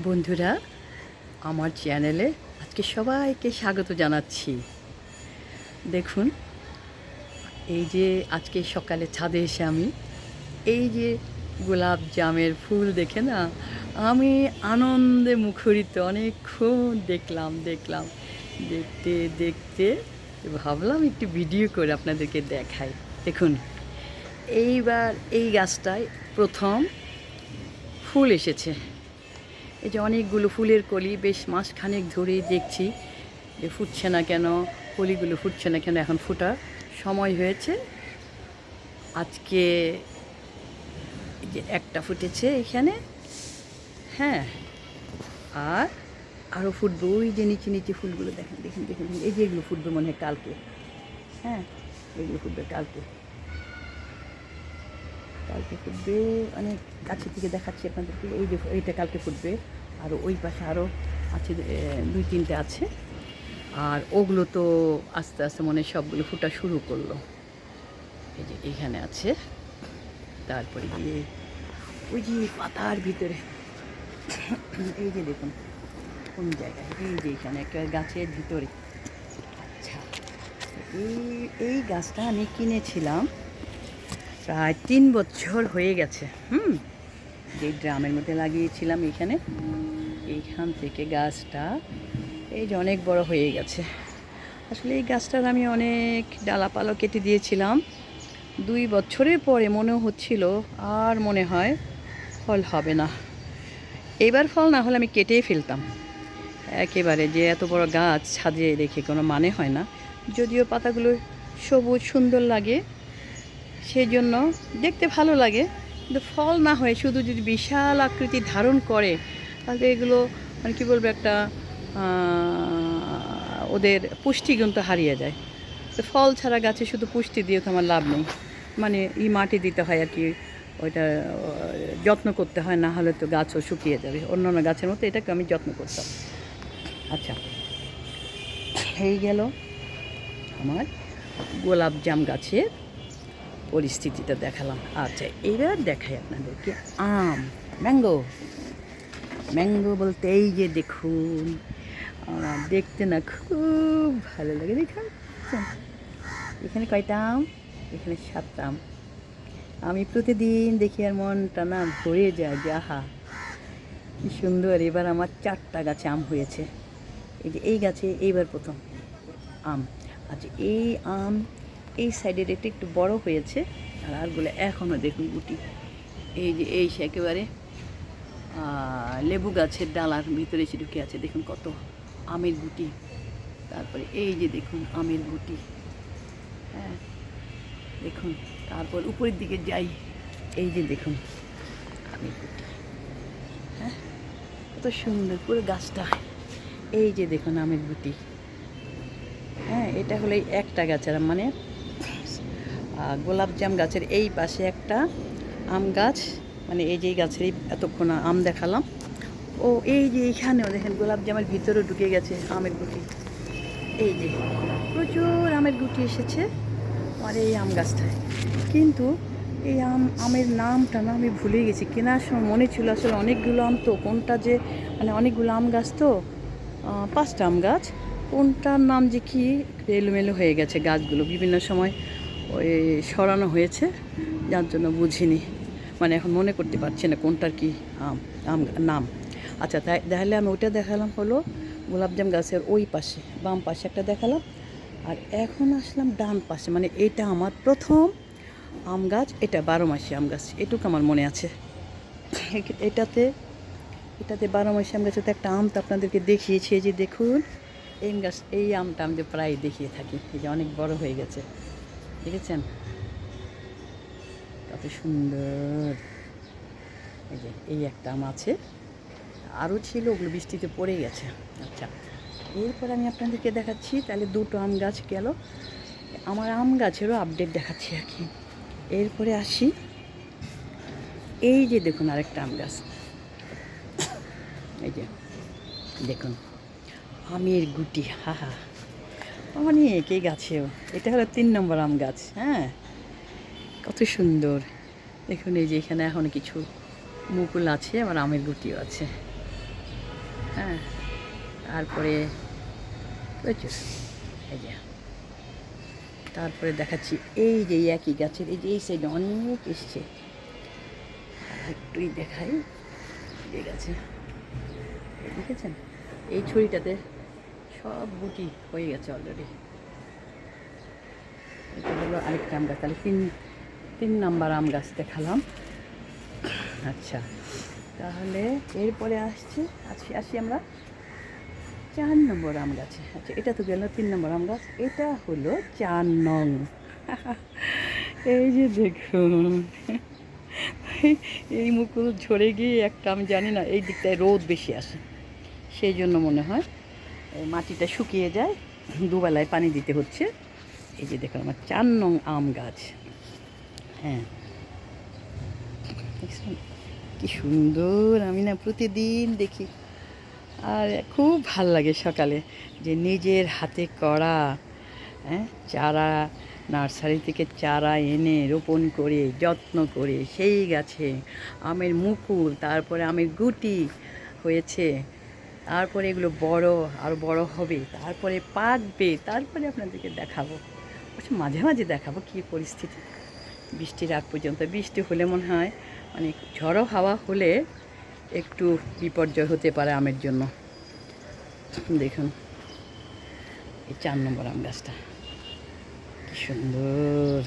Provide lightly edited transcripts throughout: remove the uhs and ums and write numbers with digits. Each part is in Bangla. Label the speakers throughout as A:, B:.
A: বন্ধুরা, আমার চ্যানেলে আজকে সবাইকে স্বাগত জানাচ্ছি। দেখুন, এই যে আজকে সকালে ছাদে এসে আমি এই যে গোলাপ জামের ফুল দেখে না আমি আনন্দে মুখরিত। অনেকক্ষণ দেখলাম দেখতে দেখতে ভাবলাম একটু ভিডিও করে আপনাদেরকে দেখাই। দেখুন, এইবার এই গাছটায় প্রথম ফুল এসেছে। এই যে অনেকগুলো ফুলের কলি বেশ মাসখানেক ধরেই দেখছি যে ফুটছে না কেন, কলিগুলো ফুটছে না কেন। এখন ফোটার সময় হয়েছে। আজকে এই যে একটা ফুটেছে এখানে, হ্যাঁ, আর আরও ফুটবে। ওই যে নিচে নিচে ফুলগুলো দেখেন দেখেন দেখেন, এই যে এগুলো ফুটবে মনে হয় কালকে। হ্যাঁ, এগুলো ফুটবে কালকে, কালকে ফুটবে। অনেক কাছে থেকে দেখাচ্ছি আপনাদেরকে। এই যে এইটা কালকে ফুটবে, আর ওই পাশে আরও আছে, দুই তিনটে আছে। আর ওগুলো তো আস্তে আস্তে মনে হয় সবগুলো ফুটা শুরু করলো। এই যে এইখানে আছে, তারপরে গিয়ে ওই যে পাতার ভিতরে এই যে দেখুন কোন জায়গায়, এই যে এখানে একটা গাছের ভিতরে। আচ্ছা, এই এই গাছটা আমি কিনেছিলাম প্রায় 3 বছর হয়ে গেছে। যে ড্রামের মধ্যে লাগিয়েছিলাম এইখান থেকে গাছটা এই যে অনেক বড় হয়ে গেছে। আসলে এই গাছটার আমি অনেক ডালাপালা কেটে দিয়েছিলাম। 2 বছরের পরে মনে হচ্ছিল আর মনে হয় ফল হবে না। এবার ফল না হলে আমি কেটেই ফেলতাম একেবারে। যে এত বড় গাছ ছাদে রেখে কোনো মানে হয় না। যদিও পাতাগুলো সবুজ সুন্দর লাগে, সেই জন্য দেখতে ভালো লাগে, কিন্তু ফল না হয়ে শুধু যদি বিশাল আকৃতি ধারণ করে তাহলে এগুলো মানে কী বলবো, একটা ওদের পুষ্টিগুণ তো হারিয়ে যায়। তো ফল ছাড়া গাছে শুধু পুষ্টি দিয়ে তো আমার লাভ নেই। মানে মাটি দিতে হয় আর কি, ওইটা যত্ন করতে হয়, না হলে তো গাছও শুকিয়ে যাবে। অন্যান্য গাছের মতো এটাকে আমি যত্ন করতাম। আচ্ছা, এই গেল আমার গোলাপ জাম গাছের পরিস্থিতিটা দেখালাম। আচ্ছা, এবার দেখাই আপনাদেরকে আম, ম্যাঙ্গো। ম্যাঙ্গো বলতে এই যে দেখুন, আমার দেখতে না খুব ভালো লাগে। দেখুন এখানে কয়টা আম, এখানে 7টা আম। আমি প্রতিদিন দেখি আর মনটা না ভরে যায় যে আহা কি সুন্দর। এবার আমার 4টা গাছে আম হয়েছে। এই যে এই গাছে এইবার প্রথম আম। আচ্ছা, এই আম এই সাইডের এটা একটু বড় হয়েছে, আর আরগুলো এখনও দেখুন গুটি। এই যে এই সে একেবারে লেবু গাছের ডালার ভিতরে এসে ঢুকে আছে। দেখুন কত আমের গুটি। তারপরে এই যে দেখুন আমের গুটি, হ্যাঁ দেখুন। তারপর উপরের দিকে যাই, এই যে দেখুন আমের গুটি, হ্যাঁ কত সুন্দর পুরো গাছটা। এই যে দেখুন আমের গুটি, হ্যাঁ এটা হলো একটা গাছের মানে গোলাপ জাম গাছের এই পাশে একটা আম গাছ। মানে এই যে গাছেরই এতক্ষণ আম দেখালাম। ও এই যে এইখানেও দেখেন গোলাপ জামের ভিতরে ঢুকে গেছে আমের গুটি। এই যে প্রচুর আমের গুটি এসেছে আমার এই আম গাছটায়। কিন্তু এই আমের নামটা না আমি ভুলে গেছি। কেনার সময় মনে ছিল, আসলে অনেকগুলো আম তো কোনটা যে মানে অনেকগুলো আম গাছ তো 5টা আম গাছ, কোনটার নাম যে কি এলোমেলো হয়ে গেছে। গাছগুলো বিভিন্ন সময় ওই সরানো হয়েছে, যার জন্য বুঝিনি। মানে এখন মনে করতে পারছি না কোনটার কি আম আম নাম। আচ্ছা, তাহলে আমি ওইটা দেখালাম হলো গোলাপজাম গাছের ওই পাশে, বাম পাশে একটা দেখালাম। আর এখন আসলাম ডান পাশে, মানে এটা আমার প্রথম আম গাছ। এটা 12 মাসি আম গাছ, এটুকু আমার মনে আছে। এটাতে 12 মাসি আম গাছে তো একটা আম তো আপনাদেরকে দেখিয়েছি। এই যে দেখুন এই গাছ, এই আমটা আমি প্রায় দেখিয়ে থাকি। এই যে অনেক বড় হয়ে গেছে, দেখেছেন কত সুন্দর। এই যে এই একটা আম আছে, আরও ছিল, ওগুলো বৃষ্টিতে পড়ে গেছে। আচ্ছা, এরপর আমি আপনাদেরকে দেখাচ্ছি, তাহলে 2টো আম গাছ গেল। আমার আম গাছেরও আপডেট দেখাচ্ছি আর কি। এরপরে আসি, এই যে দেখুন আরেকটা আম গাছ। এই যে দেখুন আমের গুটি, হা অনেক এই গাছেও। এটা হলো 3 নম্বর আম গাছ, হ্যাঁ কত সুন্দর। দেখুন এই যে এখানে এখনও কিছু মুকুল আছে, আবার আমের গুটিও আছে। হ্যাঁ, তারপরে প্রচুর, এই যে তারপরে দেখাচ্ছি এই যে একই গাছের এই যে এই সাইডে অনেক এসছে, একটুই দেখাই, এই গাছে দেখেছেন এই ছড়িটাতে সব গুটি হয়ে গেছে অলরেডি। এটা হলো আরেকটা আম গাছ, তাহলে তিন নাম্বার আম গাছ দেখালাম। আচ্ছা, তাহলে এরপরে আসি আমরা 4 নম্বর আম গাছে। আচ্ছা, এটা তো গেল 3 নম্বর আম গাছ, এটা হলো 4 নং। এই যে দেখুন, এই মুকুল ঝরে গিয়ে একটা, আমি জানি না এই দিকটায় রোদ বেশি আসে সেই জন্য মনে হয় মাটিটা শুকিয়ে যায়, দুবেলায় পানি দিতে হচ্ছে। এই যে দেখুন আমার 4 নং আম গাছ। হ্যাঁ, কি সুন্দর, আমি না প্রতিদিন দেখি আর খুব ভাল লাগে সকালে যে নিজের হাতে করা, হ্যাঁ, চারা নার্সারি থেকে চারা এনে রোপণ করে যত্ন করে সেই গাছে আমের মুকুল, তারপরে আমের গুটি হয়েছে, তারপরে এগুলো আরও বড় হবে, তারপরে পাকবে, তারপরে আপনাদেরকে দেখাবো। অবশ্য মাঝে মাঝে দেখাবো কী পরিস্থিতি বৃষ্টির আগ পর্যন্ত। বৃষ্টি হলে মনে হয় মানে ঝড়ো হাওয়া হলে একটু বিপর্যয় হতে পারে আমের জন্য। দেখুন এই 4 নম্বর আম গাছটা কি সুন্দর।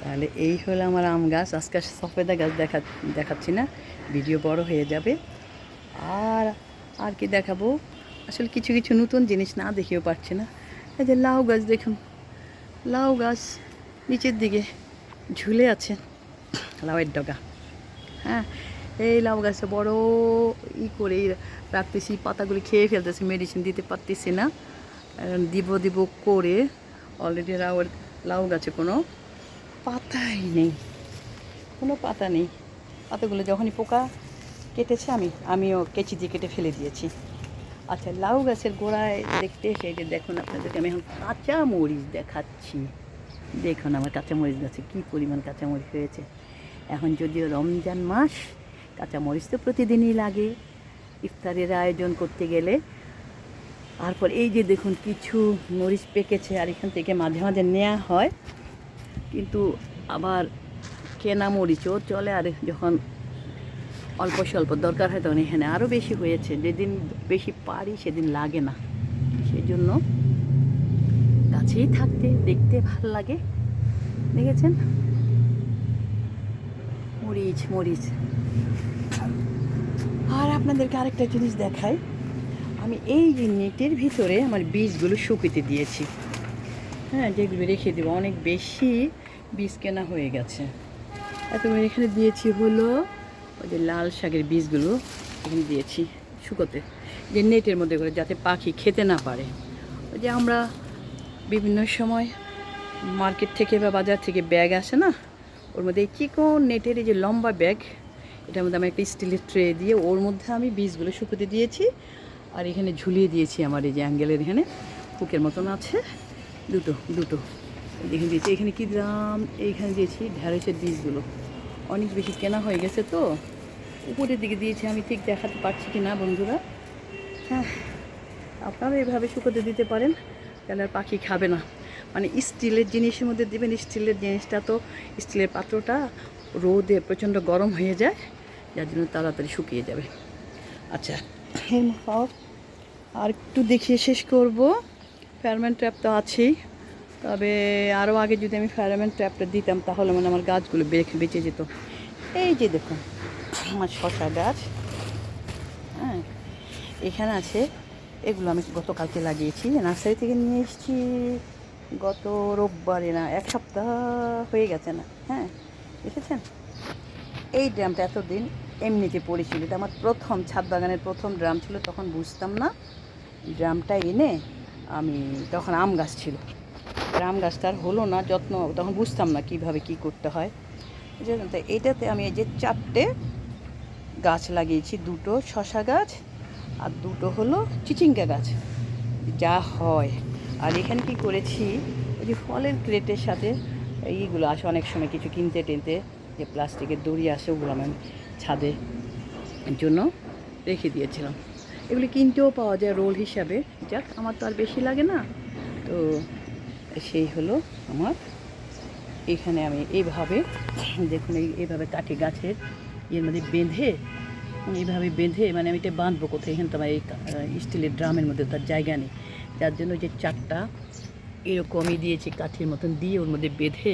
A: তাহলে এই হলো আমার আম গাছ। আজকে সফেদা গাছ দেখাচ্ছি না, ভিডিও বড় হয়ে যাবে। আর কি দেখাবো, আসলে কিছু কিছু নতুন জিনিস না দেখিয়েও পারছি না। এই যে লাউ গাছ দেখুন, লাউ গাছ নিচের দিকে ঝুলে আছে, লাউয়ের ডগা। হ্যাঁ, এই লাউ গাছে বড় করে রাখতেছি, পাতাগুলি খেয়ে ফেলতেছি, মেডিসিন দিতে পারতেছি না, দিব করে অলরেডি লাউ গাছে কোনো পাতাই নেই, কোনো পাতা নেই। পাতাগুলো যখনই পোকা কেটেছে আমিও কেচি দিয়ে কেটে ফেলে দিয়েছি। আচ্ছা, লাউ গাছের গোড়ায় দেখতে এসে যে দেখুন, আপনাদেরকে আমি এখন কাঁচা মরিচ দেখাচ্ছি। দেখুন আমার কাঁচা মরিচ গাছে কী পরিমাণ কাঁচা মরিচ হয়েছে। এখন যদিও রমজান মাস, কাঁচা মরিচ তো প্রতিদিনই লাগে ইফতারের আয়োজন করতে গেলে। তারপর এই যে দেখুন কিছু মরিচ পেকেছে, আর এখান থেকে মাঝে মাঝে নেওয়া হয়, কিন্তু আবার কেনা মরিচও চলে। আর যখন অল্প স্বল্প দরকার হয় তখন এখানে আরও বেশি হয়েছে, যেদিন বেশি পারি সেদিন লাগে না, সেই জন্য গাছেই থাকতে দেখতে ভালো লাগে। দেখেছেন মরিচ। আর আপনাদেরকে আরেকটা জিনিস দেখাই, আমি এই যে নেটের ভিতরে আমার বীজগুলো শুকিয়ে দিয়েছি। হ্যাঁ, যেগুলো রেখে দেবো, অনেক বেশি বীজ কেনা হয়ে গেছে। এতগুলো এখানে দিয়েছি হলো ওই যে লাল শাকের বীজগুলো এখানে দিয়েছি শুকোতে, যে নেটের মধ্যে করে, যাতে পাখি খেতে না পারে। ওই যে আমরা বিভিন্ন সময় মার্কেট থেকে বা বাজার থেকে ব্যাগ আসে না, ওর মধ্যে এই চিকন নেটের এই যে লম্বা ব্যাগ, এটার মধ্যে আমি একটা স্টিলের ট্রে দিয়ে ওর মধ্যে আমি বীজগুলো শুকোতে দিয়েছি। আর এখানে ঝুলিয়ে দিয়েছি আমার এই যে অ্যাঙ্গেলের এখানে হুকের মতন আছে, দুটো এখানে দিয়েছি। এখানে কী দিলাম, এইখানে দিয়েছি ঢ্যাঁড়সের বীজগুলো, অনেক বেশি কেনা হয়ে গেছে তো উপরের দিকে দিয়েছি, আমি ঠিক দেখাতে পারছি কি না বন্ধুরা। হ্যাঁ, আপনারা এভাবে শুকোতে দিতে পারেন, তাহলে আর পাখি খাবে না। মানে স্টিলের জিনিসের মধ্যে দেবেন, স্টিলের জিনিসটা তো, স্টিলের পাত্রটা রোদে প্রচণ্ড গরম হয়ে যায়, যার জন্য তাড়াতাড়ি শুকিয়ে যাবে। আচ্ছা, আর একটু দেখিয়ে শেষ করব। ফেরোমন ট্র্যাপ তো আছেই, তবে আরও আগে যদি আমি ফেরোমন ট্র্যাপটা দিতাম তাহলে মানে আমার গাছগুলো বেঁচে যেত। এই যে দেখুন আমার শসা গাছ, হ্যাঁ এখানে আছে, এগুলো আমি গতকালকে লাগিয়েছি, নার্সারি থেকে নিয়ে এসেছি গত রোববারে, না 1 সপ্তাহ হয়ে গেছে না। হ্যাঁ, দেখেছেন এই ড্রামটা এতদিন এমনিতে পড়েছিল, এটা আমার প্রথম ছাদ বাগানের প্রথম ড্রাম ছিল, তখন বুঝতাম না। ড্রামটা এনে আমি, তখন আম গাছ ছিল, আম গাছটা আর হলো না যত্ন, তখন বুঝতাম না কীভাবে কী করতে হয়, বুঝলেন। তো এইটাতে আমি এই যে 4টে গাছ লাগিয়েছি, 2টো শসা গাছ আর 2টো হলো চিচিঙ্গা গাছ, যা হয়। আর এখানে কি করেছি, ওই যে ফলের ক্রেটের সাথে এইগুলো আসে অনেক সময় কিছু কিনতে টেনতে, যে প্লাস্টিকের দড়ি আসে, ওগুলো আমি ছাদে জন্য রেখে দিয়েছিলাম। এগুলি কিনতেও পাওয়া যায় রোল হিসাবে। যাক, আমার তো আর বেশি লাগে না। তো সেই হলো আমার এখানে আমি এইভাবে দেখুন এইভাবে কাঠি গাছের এর মধ্যে বেঁধে এইভাবে বেঁধে মানে আমি এটা বাঁধবো কোথায়, এখানে তো আমার এই স্টিলের ড্রামের মধ্যে তার জায়গা নেই, যার জন্য যে চারটা এরকমই দিয়েছি কাঠির মতন দিয়ে ওর মধ্যে বেঁধে,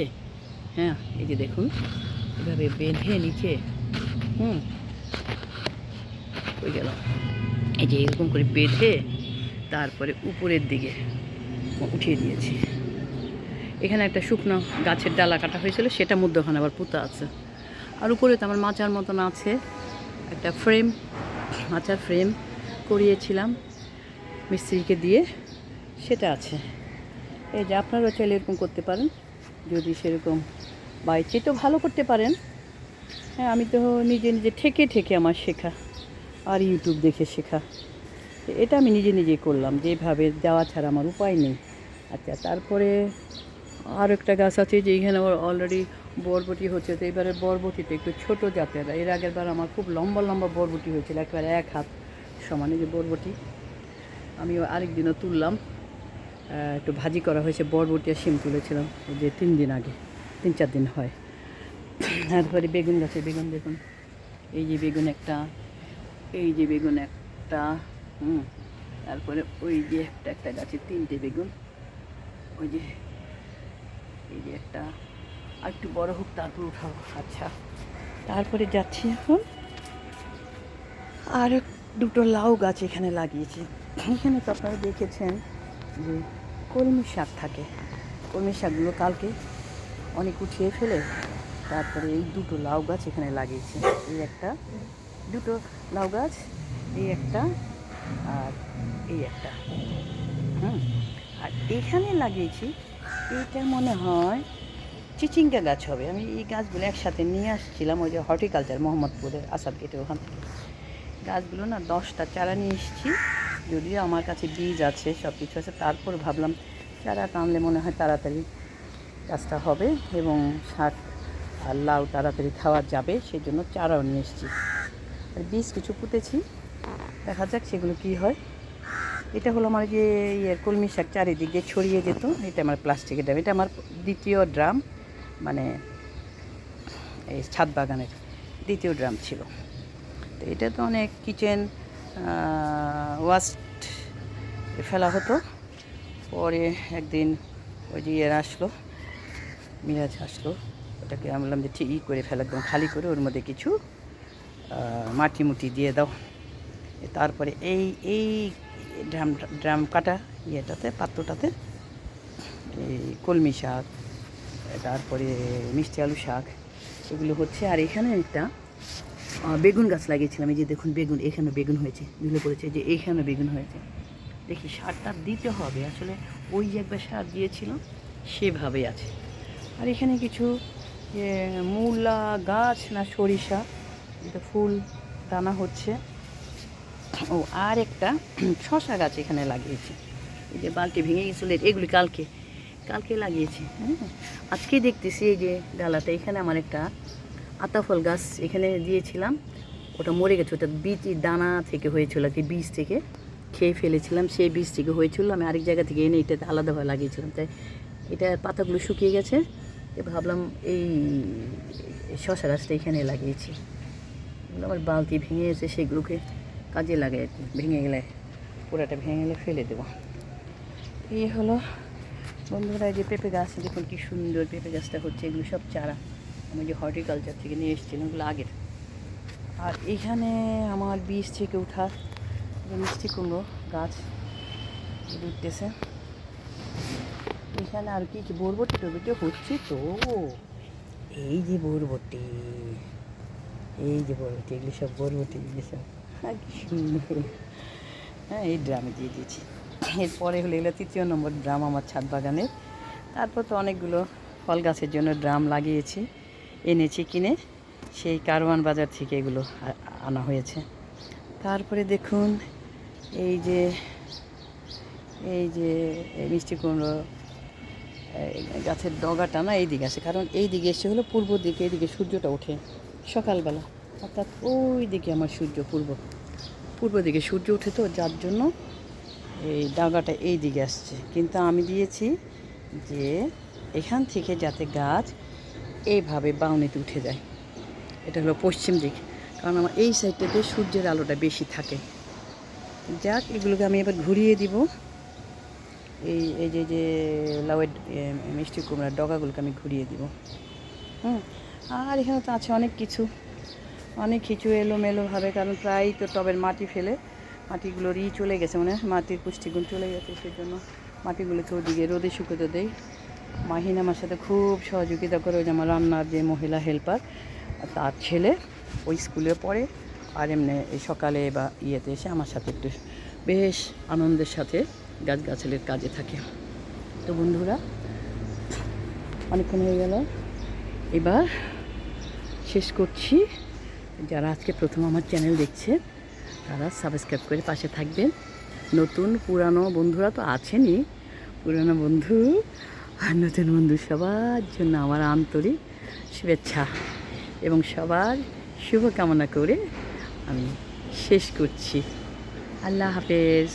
A: হ্যাঁ এই যে দেখুন এভাবে বেঁধে নিচে হয়ে গেল, এই যে এরকম করে বেঁধে তারপরে উপরের দিকে উঠিয়ে দিয়েছি। এখানে একটা শুকনো গাছের ডালা কাটা হয়েছিল, সেটা মধ্যখানে আবার পুঁতা আছে। আর উপরে তো আমার মাচার মতন আছে একটা ফ্রেম, মাচার ফ্রেম করিয়েছিলাম মিস্ত্রিকে দিয়ে, সেটা আছে। এই যে আপনারাও চাইলে এরকম করতে পারেন, যদি সেরকম বাইচে তো ভালো করতে পারেন। হ্যাঁ, আমি তো নিজে নিজে ঠেকে আমার শেখা আর ইউটিউব দেখে শেখা। এটা আমি নিজে নিজেই করলাম, যেভাবে দেওয়া ছাড়া আমার উপায় নেই। আচ্ছা, তারপরে আর একটা গাছ আছে যে এখানে অলরেডি বরবটি হচ্ছে। তো এবারে বরবটিটা একটু ছোটো জাতের, এর আগের বার আমার খুব লম্বা লম্বা বরবটি হয়েছিল, একবারে 1 হাত সমানে যে বরবটি। আমি আরেকদিনও তুললাম, একটু ভাজি করা হয়েছে বরবটি আর শিম তুলেছিলাম ওই যে 3 দিন আগে, 3-4 দিন হয়। তারপরে বেগুন গাছে বেগুন দেখুন, এই যে বেগুন একটা, এই যে বেগুন একটা, তারপরে ওই যে একটা গাছে 3টে বেগুন, ওই যে এই যে একটা, আর একটু বড় হোক তারপর উঠাবো। আচ্ছা, তারপরে যাচ্ছি এখন আর 2টো লাউ গাছ এখানে লাগিয়েছি। এখানে তো আপনারা দেখেছেন যে কলমি শাক থাকে, কলমি শাকগুলো কালকে অনেক উঠিয়ে ফেলে তারপরে এই 2টো লাউ গাছ এখানে লাগিয়েছি। এই একটা, 2টো লাউ গাছ, এই একটা আর এই একটা, আর এখানে লাগিয়েছি এইটা মনে হয় চিচিঙ্গা গাছ হবে। আমি এই গাছগুলো একসাথে নিয়ে আসছিলাম ওই যে হর্টিকালচার মোহাম্মদপুরের আসাদ গেটের ওখান থেকে। গাছগুলো না 10টা চারা নিয়ে এসেছি, যদিও আমার কাছে বীজ আছে, সব কিছু আছে, তারপর ভাবলাম চারা টানলে মনে হয় তাড়াতাড়ি গাছটা হবে এবং শাক আর লাউ তাড়াতাড়ি খাওয়া যাবে, সেই জন্য চারাও নিয়ে এসেছি। আর বীজ কিছু পুঁতেছি, দেখা যাক সেগুলো কী হয়। এটা হলো আমার যে কলমি শাক চারিদিক দিয়ে ছড়িয়ে যেত, এটা আমার প্লাস্টিকের ড্রাম, এটা আমার 2য় ড্রাম, মানে এই ছাদ বাগানের 2য় ড্রাম ছিল। তো এটা তো অনেক কিচেন ওয়াস্ট ফেলা হতো। পরে একদিন ওই যে আসলো, মিরাজ আসলো, ওটাকে আমি বললাম যে ঠিক করে ফেলা, একদম খালি করে ওর মধ্যে কিছু মাটি মুটি দিয়ে দাও। তারপরে এই ড্রাম কাটা ইয়েটাতে, পাত্রটাতে এই কলমি শাক, তারপরে মিষ্টি আলু শাক এগুলো হচ্ছে। আর এখানে একটা বেগুন গাছ লাগিয়েছিলাম, এই যে দেখুন বেগুন, এখানে বেগুন হয়েছে, ঝুলে পড়েছে, যে এইখানে বেগুন হয়েছে। দেখি সারটা দিতে হবে, আসলে ওই যে একবার সার দিয়েছিলাম সেভাবেই আছে। আর এখানে কিছু মূলা গাছ না সরিষা, এটা ফুল দানা হচ্ছে। ও আর একটা শশা গাছ এখানে লাগিয়েছি, এই যে বালতি ভেঙে গেছিল, এগুলি কালকে লাগিয়েছি। আজকে দেখতেছি এই যে ডালাটা, এখানে আমার একটা আতাফল গাছ এখানে দিয়েছিলাম, ওটা মরে গেছে, ওটা বীজ দানা থেকে হয়েছিল আর কি, বীজ থেকে খেয়ে ফেলেছিলাম, সেই বীজ থেকে হয়েছিল। আমি আরেক জায়গা থেকে এনে এটাতে আলাদাভাবে লাগিয়েছিলাম, তাই এটা পাতাগুলো শুকিয়ে গেছে, ভাবলাম এই শশা গাছটা এখানে লাগিয়েছি। এগুলো আমার বালতি ভেঙে গেছে, সেগুলোকে কাজে লাগে আর কি, ভেঙে গেলে পুরাটা ভেঙে গেলে ফেলে দেবো। এই হলো বন্ধুরা, যে পেঁপে গাছ দেখুন কি সুন্দর পেঁপে গাছটা হচ্ছে, এগুলো সব চারা আমি যে হর্টিকালচার থেকে নিয়ে এসেছিলাম, এগুলো আগের। আর এখানে আমার বীজ থেকে ওঠা মিষ্টি কুমড়ো গাছ উঠতেছে। এখানে আর কি বরবটি টরবটি হচ্ছে, তো এই যে বরবটি, এগুলো সব বরবটি, এগুলো সব কি সুন্দর। হ্যাঁ, এই ড্রামে দিয়ে দিয়েছি। এরপরে হলো এগুলো 3য় নম্বর ড্রাম আমার ছাদ বাগানের। তারপর তো অনেকগুলো ফল গাছের জন্য ড্রাম লাগিয়েছি, এনেছি কিনে, সেই কারওয়ান বাজার থেকে এগুলো আনা হয়েছে। তারপরে দেখুন এই যে মিষ্টি কুমড়ো গাছের ডগাটা না এই দিকে আসে, কারণ এই দিকে এসে হলো পূর্ব দিকে, এইদিকে সূর্যটা ওঠে সকালবেলা, অর্থাৎ ওই দিকে আমার সূর্য পূর্ব পূর্ব দিকে সূর্য ওঠে তো, যার জন্য এই ডাগাটা এই দিকে আসছে। কিন্তু আমি দিয়েছি যে এখান থেকে যাতে গাছ এইভাবে বাউনিতে উঠে যায়। এটা হলো পশ্চিম দিক, কারণ আমার এই সাইডটাতে সূর্যের আলোটা বেশি থাকে। যাক, এগুলোকে আমি এবার ঘুরিয়ে দিব। এই এই যে যে লাউয়ের মিষ্টি কুমড়ার ডগাগুলোকে আমি ঘুরিয়ে দিব। আর এখানে তো আছে অনেক কিছু এলোমেলোভাবে, কারণ প্রায় তো টবের মাটি ফেলে মাটিগুলোর চলে গেছে, মানে মাটির পুষ্টিগুণ চলে গেছে। সেই জন্য মাটিগুলোকে ওদিকে রোদে শুকোতে দেয়। মাহিন আমার সাথে খুব সহযোগিতা করে। ওই যে আমার রান্নার যে মহিলা হেল্পার, তার ছেলে ওই স্কুলে পড়ে, আর এমনি এই সকালে বা ইয়েতে এসে আমার সাথে একটু বেশ আনন্দের সাথে গাছগাছালির কাজে থাকে। তো বন্ধুরা, অনেকক্ষণ হয়ে গেল, এবার শেষ করছি। যারা আজকে প্রথম আমার চ্যানেল দেখছে তারা সাবস্ক্রাইব করে পাশে থাকবেন। নতুন পুরানো বন্ধুরা তো আছেনই, পুরানো বন্ধু আর নতুন বন্ধু সবার জন্য আমার আন্তরিক শুভেচ্ছা এবং সবার শুভকামনা করে আমি শেষ করছি। আল্লাহ হাফেজ।